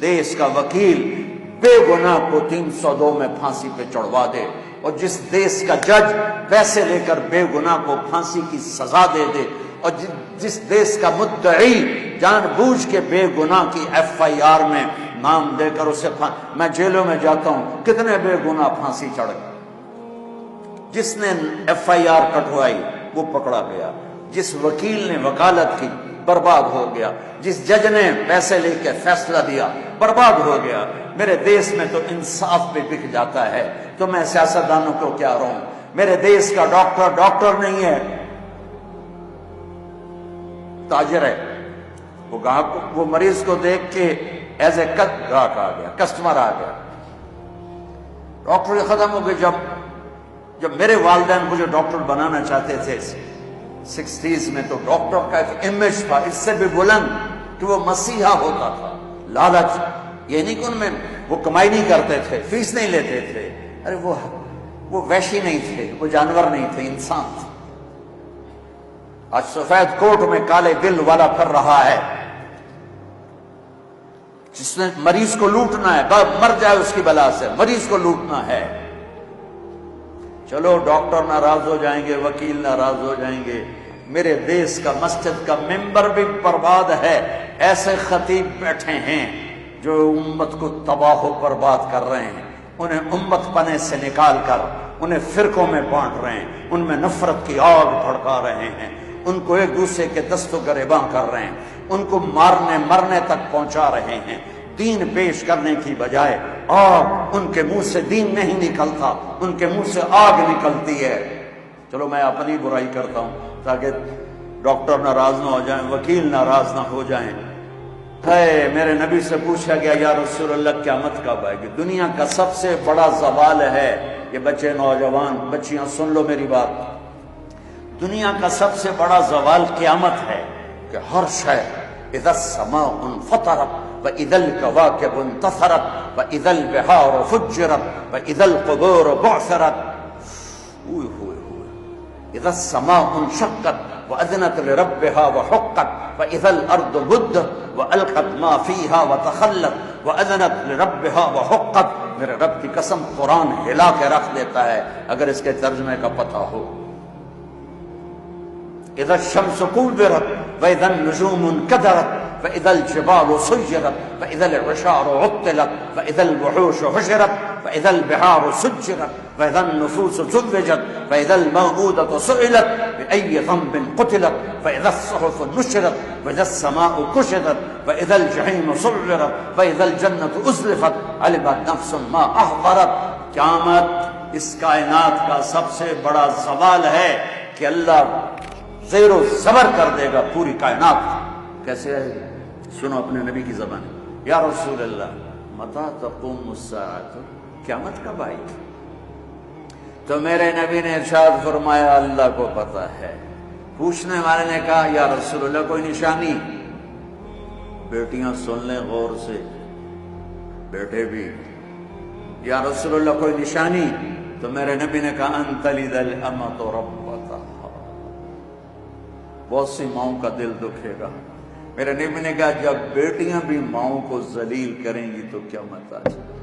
دیس کا وکیل بے گناہ کو 302 میں پھانسی پہ چڑھوا دے، اور جس دیس کا جج پیسے لے کر بے گناہ کو پھانسی کی سزا دے دے، اور جس دیس کا مدعی جان بوجھ کے بے گناہ کی FIR میں نام دے کر اسے میں جیلوں میں جاتا ہوں، کتنے بے گناہ پھانسی چڑھ گئے۔ جس نے FIR کٹوائی وہ پکڑا گیا، جس وکیل نے وکالت کی برباد ہو گیا، جس جج نے پیسے لے کے فیصلہ دیا برباد ہو گیا۔ میرے دیس میں تو انصاف پہ بک جاتا ہے، تو میں سیاستدانوں کو کیا رہوں؟ میرے دیس کا ڈاکٹر نہیں ہے، تاجر ہے۔ وہ گاہک وہ مریض کو دیکھ کے ایز اے گاہک آ گیا، کسٹمر آ گیا۔ ڈاکٹر ختم ہو گئے۔ جب میرے والدین مجھے ڈاکٹر بنانا چاہتے تھے 60s میں، تو ڈاکٹر کا ایک امیج تھا اس سے بھی بلند کہ وہ مسیحا ہوتا تھا۔ لالچ یہ نہیں کہ ان میں وہ کمائی نہیں کرتے تھے، فیس نہیں لیتے تھے، ارے وہ وحشی نہیں تھے، وہ جانور نہیں تھے، انسان تھے۔ آج سفید کوٹ میں کالے دل والا پھر رہا ہے، جس نے مریض کو لوٹنا ہے، مر جائے اس کی بلا سے، مریض کو لوٹنا ہے۔ چلو ڈاکٹر ناراض ہو جائیں گے، وکیل ناراض ہو جائیں گے، میرے دیس کا مسجد کا ممبر بھی برباد ہے۔ ایسے خطیب بیٹھے ہیں جو امت کو تباہ و برباد کر رہے ہیں، انہیں امت پنے سے نکال کر انہیں فرقوں میں بانٹ رہے ہیں، ان میں نفرت کی آگ بھڑکا رہے ہیں، ان کو ایک دوسرے کے دست و گریباں کر رہے ہیں، ان کو مرنے تک پہنچا رہے ہیں۔ دین پیش کرنے کی بجائے آگ، ان کے منہ سے دین نہیں نکلتا، ان کے منہ سے آگ نکلتی ہے۔ چلو میں اپنی برائی کرتا ہوں تاکہ ڈاکٹر ناراض نہ ہو جائیں، وکیل ناراض نہ ہو جائیں۔ میرے نبی سے پوچھا گیا یا رسول اللہ قیامت کب آئے گی؟ دنیا کا سب سے بڑا زوال ہے، یہ بچے نوجوان بچیاں سن لو میری بات، دنیا کا سب سے بڑا زوال قیامت ہے کہ ہر شے اذا السماء انفطرت وَإِذَا الْكَوَاكِبُ انتَثَرَتْ وَإِذَا الْبِحَارُ فُجِّرَتْ وَإِذَا الْقُبُورُ بُعْثِرَتْ إِذَا السَّمَاءُ انشَقَّتْ وَأَذِنَتْ لِرَبِّهَا وَحُقَّتْ وَإِذَا الْأَرْضُ مُدَّتْ وَأَلْقَتْ مَا فِيهَا وَتَخَلَّتْ وَأَذِنَتْ لِرَبِّهَا وَحُقَّتْ۔ میرے رب کی قسم قرآن ہلا کے رکھ دیتا ہے اگر اس کے ترجمے کا پتہ ہو۔ اذا الشمس كورت واذا النجوم انكدرت واذا الجبال سيرت واذا العشار عطلت واذا الوحوش حشرت واذا البحار سجرت واذا النفوس زوجت واذا الموءودة سئلت باي ذنب قتلت واذا الصحف نشرت واذا السماء كشطت واذا الجحيم سعرت واذا الجنة ازلفت علمت نفس ما احضرت۔ قیامت اس کائنات کا سب سے بڑا زوال ہے کہ اللہ زیر و زبر کر دے گا پوری کائنات۔ کیسے ہے؟ سنو اپنے نبی کی زبان، یا رسول اللہ متی تقوم الساعۃ، قیامت کب آئی؟ تو میرے نبی نے ارشاد فرمایا اللہ کو پتہ ہے۔ پوچھنے والے نے کہا یا رسول اللہ کوئی نشانی؟ بیٹیاں سن لیں غور سے، بیٹے بھی، یا رسول اللہ کوئی نشانی؟ تو میرے نبی نے کہا ان تلد الامۃ ربتہا، بہت سی ماؤں کا دل دکھے گا۔ میرے نبی نے کہا جب بیٹیاں بھی ماؤں کو ذلیل کریں گی تو قیامت آ جائے۔